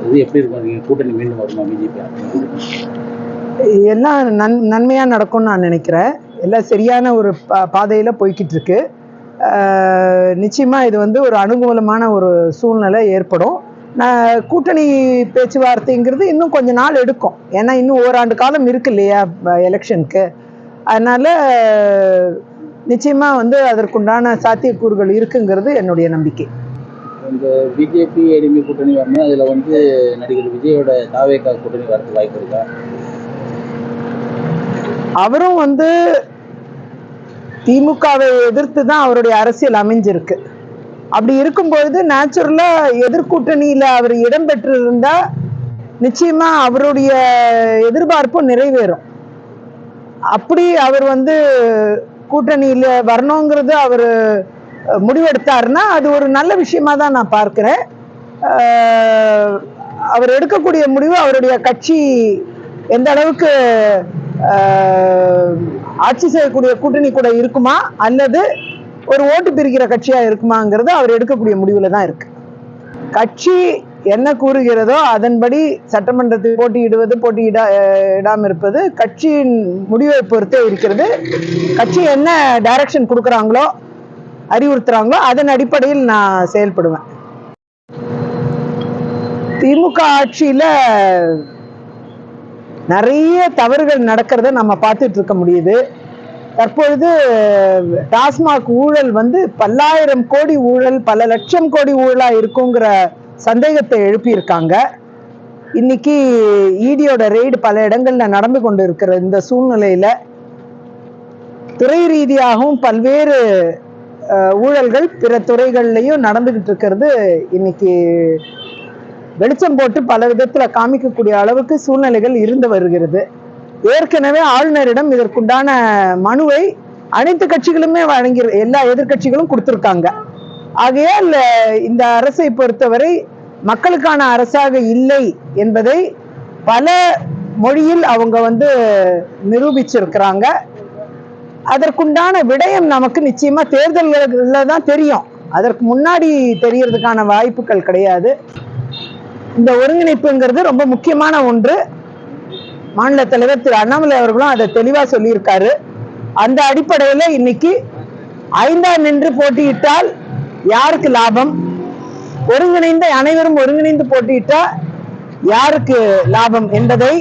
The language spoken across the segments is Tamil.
இது எப்படி இருக்கும்? கூட்டணி மீண்டும் வருமா பிஜேபி? எல்லாம் நன்மையா நடக்கும்னு நான் நினைக்கிறேன். எல்லாம் சரியான ஒரு பாதையில போய்கிட்டு இருக்கு. நிச்சயமா இது வந்து ஒரு அனுகூலமான ஒரு சூழ்நிலை ஏற்படும். கூட்டணி பேச்சுவார்த்தைங்கிறது இன்னும் கொஞ்ச நாள் எடுக்கும். ஏன்னா இன்னும் ஓராண்டு காலம் இருக்கு இல்லையா எலெக்ஷனுக்கு. அதனால நிச்சயமா வந்து அதற்குண்டான சாத்தியக்கூறுகள் இருக்குங்கிறது என்னுடைய நம்பிக்கை. இந்த பிஜேபி ஏடிஎம்கே கூட்டணி வரணும், அதுல வந்து நடிகர் விஜயோட தாவேகா கூட்டணி வரதுக்கு வாய்ப்பு இருக்கா? அவரும் வந்து திமுகவை எதிர்த்து தான் அவருடைய அரசியல் அமைஞ்சிருக்கு. அப்படி இருக்கும்பொழுது நேச்சுரலா எதிர்கூட்டணியில அவர் இடம்பெற்று இருந்தா நிச்சயமா அவருடைய எதிர்பார்ப்பும் நிறைவேறும். அப்படி அவர் வந்து கூட்டணியில வரணுங்கிறது அவர் முடிவெடுத்தாருன்னா அது ஒரு நல்ல விஷயமா தான் நான் பார்க்கிறேன். அவர் எடுக்கக்கூடிய முடிவு அவருடைய கட்சி எந்த அளவுக்கு ஆட்சி செய்யக்கூடிய கூட்டணி கூட இருக்குமா அல்லது ஒரு ஓட்டு பிரிக்கிற கட்சியா இருக்குமாங்கிறது அவர் எடுக்கக்கூடிய முடிவுல தான் இருக்கு. கட்சி என்ன கூறுகிறதோ அதன்படி சட்டமன்றத்தில் போட்டியிடாம இருப்பது கட்சியின் முடிவை பொறுத்தே இருக்கிறது. கட்சி என்ன டைரக்ஷன் கொடுக்குறாங்களோ அறிவுறுத்துறாங்களோ அதன் அடிப்படையில் நான் செயல்படுவேன். திமுக ஆட்சியில நிறைய தவறுகள் நடக்கிறத நம்ம பார்த்துட்டு இருக்க முடியுது. தற்பொழுது டாஸ்மாக் ஊழல் வந்து பல்லாயிரம் கோடி ஊழல், பல லட்சம் கோடி ஊழலா இருக்குங்கிற சந்தேகத்தை எழுப்பியிருக்காங்க. இன்னைக்கு இடியோட ரெய்டு பல இடங்கள்ல நடந்து கொண்டு இருக்கிற இந்த சூழ்நிலையில துறை ரீதியாகவும் பல்வேறு ஊழல்கள் பிற துறைகள்லையும் நடந்துகிட்டு இருக்கிறது இன்னைக்கு வெளிச்சம் போட்டு பல விதத்துல காமிக்கக்கூடிய அளவுக்கு சூழ்நிலைகள் இருந்து வருகிறது. ஏற்கனவே ஆளுநரிடம் இதற்குண்டான மனுவை அனைத்து கட்சிகளுமே வழங்கி எல்லா எதிர்கட்சிகளும் கொடுத்திருக்காங்க. ஆகையால் இந்த அரசை பொறுத்தவரை மக்களுக்கான அரசாக இல்லை என்பதை பல மொழியில் அவங்க வந்து நிரூபிச்சிருக்கிறாங்க. அதற்குண்டான விடயம் நமக்கு நிச்சயமா தேர்தல்கள்ல தான் தெரியும். அதற்கு முன்னாடி தெரியறதுக்கான வாய்ப்புகள் கிடையாது. இந்த ஒருங்கிணைப்புங்கிறது ரொம்ப முக்கியமான ஒன்று. மாநில தலைவர் திரு அண்ணாமலை அவர்களும் அதை தெளிவா சொல்லியிருக்காரு. அந்த அடிப்படையில இன்னைக்கு 5 நின்று போட்டியிட்டால் யாருக்கு லாபம், அனைவரும் ஒருங்கிணைந்து போட்டியிட்டா யாருக்கு லாபம் என்பதை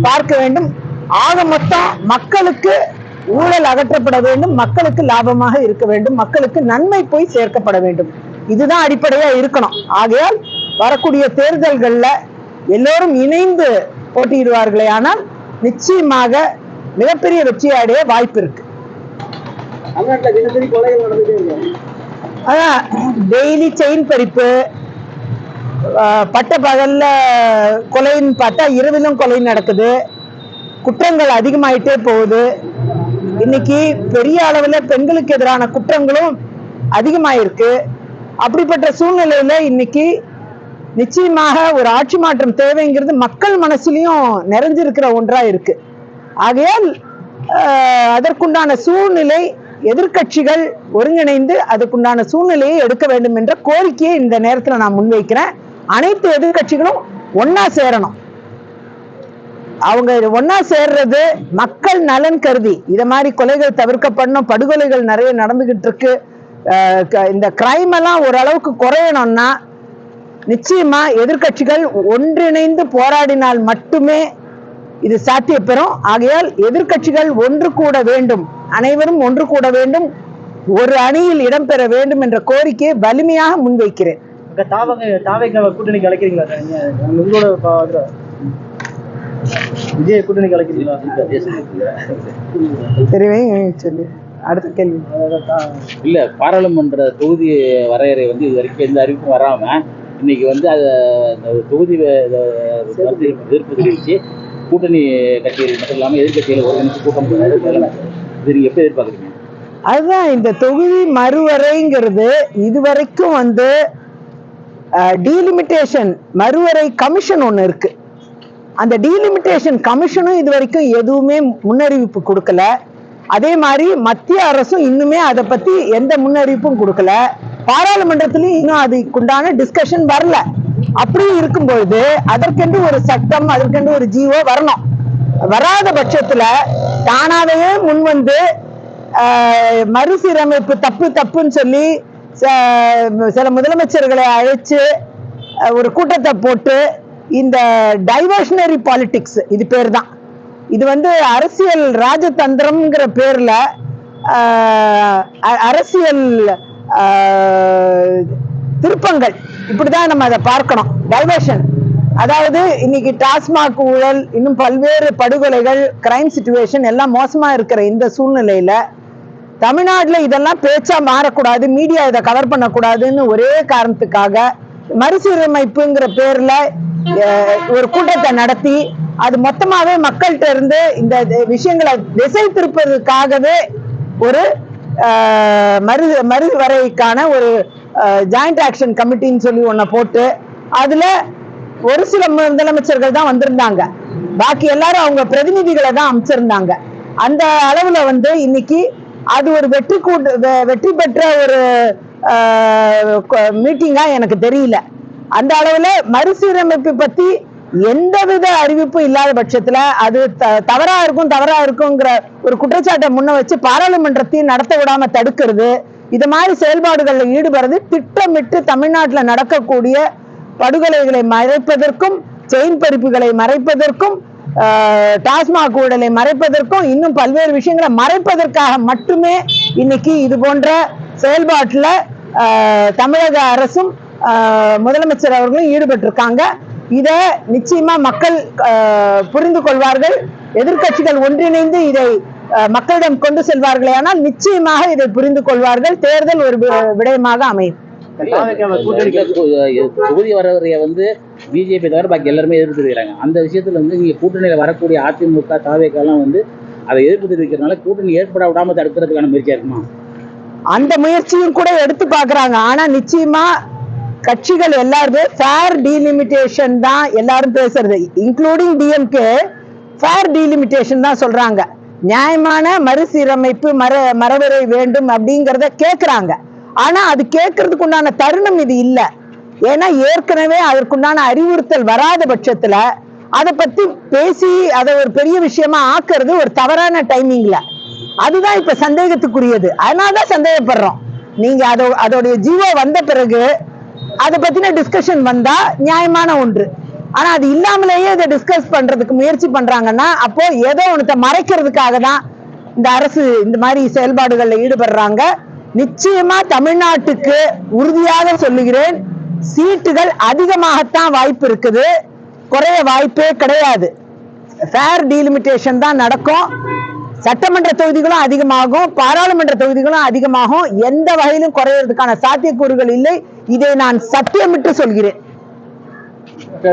பார்க்க வேண்டும். ஆக மொத்தம் மக்களுக்கு ஊழல் அகற்றப்பட வேண்டும், மக்களுக்கு லாபமாக இருக்க வேண்டும், மக்களுக்கு நன்மை போய் சேர்க்கப்பட வேண்டும். இதுதான் அடிப்படையா இருக்கணும். ஆகையால் வரக்கூடிய தேர்தல்கள்ல எல்லோரும் இணைந்து போட்டியிடுவார்களே ஆனால் நிச்சயமாக மிகப்பெரிய வெற்றி அடைய வாய்ப்பு இருக்கு. அதான் டெய்லி செயின் பறிப்பு, பட்ட பகல்ல கொலைன்னு பார்த்தா இரவிலும் கொலை நடக்குது, குற்றங்கள் அதிகமாயிட்டே போகுது. இன்னைக்கு பெரிய அளவுல பெண்களுக்கு எதிரான குற்றங்களும் அதிகமாயிருக்கு. அப்படிப்பட்ட சூழ்நிலையில இன்னைக்கு நிச்சயமாக ஒரு ஆட்சி மாற்றம் தேவைங்கிறது மக்கள் மனசுலயும் நிறைஞ்சிருக்கிற ஒன்றா இருக்கு. ஆகையால் அதற்குண்டான சூழ்நிலை எதிர்கட்சிகள் ஒருங்கிணைந்து அதற்குண்டான சூழ்நிலையை எடுக்க வேண்டும் என்ற கோரிக்கையை இந்த நேரத்தில் நான் முன்வைக்கிறேன். அனைத்து எதிர்கட்சிகளும் ஒன்னா சேரணும். அவங்க ஒன்னா சேர்றது மக்கள் நலன் கருதி. இத மாதிரி கொலைகள் தவிர்க்கப்படணும். படுகொலைகள் நிறைய நடந்துகிட்டு இருக்கு. இந்த கிரைம் எல்லாம் ஓரளவுக்கு குறையணும்னா நிச்சயமா எதிர்கட்சிகள் ஒன்றிணைந்து போராடினால் மட்டுமே இது சாத்தியப்பெறும். ஆகையால் எதிர்கட்சிகள் ஒன்று கூட வேண்டும், அனைவரும் ஒன்று கூட வேண்டும், ஒரு அணியில் இடம்பெற வேண்டும் என்ற கோரிக்கையை வலிமையாக முன்வைக்கிறேன். கூட்டணிக்கு அழைக்கிறீங்களா? விஜய் கூட்டணிக்கு அழைக்கிறீங்களா? சொல்லு. அடுத்த கேள்வி. இல்ல, பாராளுமன்ற தொகுதி வரையறை வந்து இது வரைக்கும் எந்த அறிவிப்பும் வராம இன்னைக்கு வந்து அதை தொகுதி எதிர்ப்பு தெரிவிச்சு கூட்டணி கட்சிகள் மட்டும் இல்லாமல் எதிர்கட்சிகள் ஒருங்கிணைச்சு கூட்டம் இது நீங்க எப்படி எதிர்பார்க்குறீங்க? அதுதான் இந்த தொகுதி மறுவரைங்கிறது இதுவரைக்கும் வந்து டீலிமிட்டேஷன் மறுவரை கமிஷன் ஒன்று இருக்கு. அந்த டீலிமிட்டேஷன் கமிஷனும் இது வரைக்கும் எதுவுமே முன்னறிவிப்பு கொடுக்கல. அதே மாதிரி மத்திய அரசும் இன்னுமே அதை பத்தி எந்த முன்னறிவிப்பும் கொடுக்கல. பாராளுமன்றத்திலும் இன்னும் அதுக்குண்டான டிஸ்கஷன் வரல. அப்படி இருக்கும் பொழுது அதற்கென்று ஒரு சட்டம், அதற்கென்று ஒரு ஜீவோ வரணும். வராத பட்சத்துல தானாவே முன் வந்து மறுசீரமைப்பு தப்புன்னு சொல்லி சில முதலமைச்சர்களை அழைச்சு ஒரு கூட்டத்தை போட்டு இந்த டைவர்ஷனரி பாலிடிக்ஸ், இது பேர் தான், இது வந்து அரசியல் ராஜதந்திரம்ங்கிற பேர்ல அரசியல் திருப்பங்கள், இப்படிதான் நம்ம அதை பார்க்கணும். டைவர்ஷன், அதாவது இன்னைக்கு டாஸ்மாக் ஊழல், இன்னும் பல்வேறு படுகொலைகள், கிரைம் சிச்சுவேஷன் எல்லாம் மோசமா இருக்கிற இந்த சூழ்நிலையில தமிழ்நாட்டுல இதெல்லாம் பேச்சா மாறக்கூடாது, மீடியா இதை கவர் பண்ணக்கூடாதுன்னு ஒரே காரணத்துக்காக மறுசீரமைப்புங்கிற பேர்ல ஒரு கூட்டத்தை நடத்தி அது மொத்தமாவே மக்கள்கிட்ட இருந்து இந்த விஷயங்களை திசை திருப்பதற்காகவே ஒரு மறுவரைக்கான ஒரு ஜாயிண்ட் ஆக்ஷன் கமிட்டின்னு சொல்லி ஒன்ன போட்டு அதுல ஒரு சில முதலமைச்சர்கள் தான் வந்திருந்தாங்க, பாக்கி எல்லாரும் அவங்க பிரதிநிதிகளை தான் அமைச்சிருந்தாங்க. அந்த அளவுல வந்து இன்னைக்கு அது ஒரு வெற்றி பெற்ற ஒரு மீட்டிங்கா எனக்கு தெரியல. அந்த அளவுல மறுசீரமைப்பு பத்தி எந்தவித அறிவிப்பும் இல்லாத பட்சத்துல அது தவறா இருக்குங்கிற ஒரு குற்றச்சாட்டை முன்ன வச்சு பாராளுமன்றத்தையும் நடத்த விடாம தடுக்கிறது, இது மாதிரி செயல்பாடுகள்ல ஈடுபடுறது திட்டமிட்டு தமிழ்நாட்டுல நடக்கக்கூடிய படுகொலைகளை மறைப்பதற்கும், செயின் பறிப்புகளை மறைப்பதற்கும், டாஸ்மாக் ஊழலை மறைப்பதற்கும், இன்னும் பல்வேறு விஷயங்களை மறைப்பதற்காக மட்டுமே இன்னைக்கு இது போன்ற செயல்பாட்டுல தமிழக அரசும் முதலமைச்சர் அவர்களும் ஈடுபட்டு இருக்காங்க. இத நிச்சயமா மக்கள் புரிந்து கொள்வார்கள். எதிர்க்கட்சிகள் ஒன்றிணைந்து இதை மக்களிடம் கொண்டு செல்வார்களே ஆனால் நிச்சயமாக இதை புரிந்து கொள்வார்கள். தேர்தல் ஒரு விடயமாக அமையும். தொகுதி வரவரைய வந்து பிஜேபி தவிர பாக்கி எல்லாருமே எதிர்ப்பு தெரிவிக்கிறாங்க. அந்த விஷயத்துல வந்து நீங்க கூட்டணியில வரக்கூடிய அதிமுக தாவேக்கெல்லாம் வந்து அதை எதிர்ப்பு தெரிவிக்கிறதுனால கூட்டணி ஏற்பட விடாம தடுக்கிறதுக்கான முயற்சியா இருக்குமா? அந்த முயற்சியும் கூட எடுத்து பாக்குறாங்க. ஆனா நிச்சயமா கட்சிகள் எல்லாருமே ஃபேர் டீலிமிட்டேஷன் தான் எல்லாரும் பேசுறது, இன்க்ளூடிங் டிஎம்கே ஃபேர் டீலிமிட்டேஷன் தான் சொல்றாங்க. நியாயமான மறுசீரமைப்பு மரவரை வேண்டும் அப்படிங்கறத கேக்குறாங்க. ஆனா அது கேட்கறதுக்கு உண்டான தருணம் இது இல்ல. ஏன்னா ஏற்கனவே அதற்குண்டான அறிவுறுத்தல் வராத பட்சத்துல அதை பத்தி பேசி அதை ஒரு பெரிய விஷயமா ஆக்குறது ஒரு தவறான டைமிங்ல, அதுதான் இப்ப சந்தேகத்துக்குரியது. அதனாலதான் சந்தேகப்படுறோம். நீங்க அதோடைய ஜீவோ வந்த பிறகு அதை பத்தின டிஸ்கஷன் வந்தா நியாயமான ஒன்று. ஆனா அது இல்லாமலேயே இதை டிஸ்கஸ் பண்றதுக்கு முயற்சி பண்றாங்கன்னா அப்போ ஏதோ ஒன்றத்தை மறைக்கிறதுக்காக தான் இந்த அரசு இந்த மாதிரி செயல்பாடுகள்ல ஈடுபடுறாங்க. நிச்சயமா தமிழ்நாட்டுக்கு உறுதியாக சொல்லுகிறேன், சீட்டுகள் அதிகமாகத்தான் வாய்ப்பு இருக்குது, குறைய வாய்ப்பே கிடையாது. ஃபேர் டீலிமிட்டேஷன் தான் நடக்கும். சட்டமன்ற தொகுதிகளும் அதிகமாகும், பாராளுமன்ற தொகுதிகளும் அதிகமாகும். எந்த வகையிலும் குறையறதுக்கான சாத்தியக்கூறுகள் இல்லை. இதை நான் சத்தியமிட்டு சொல்கிறேன்.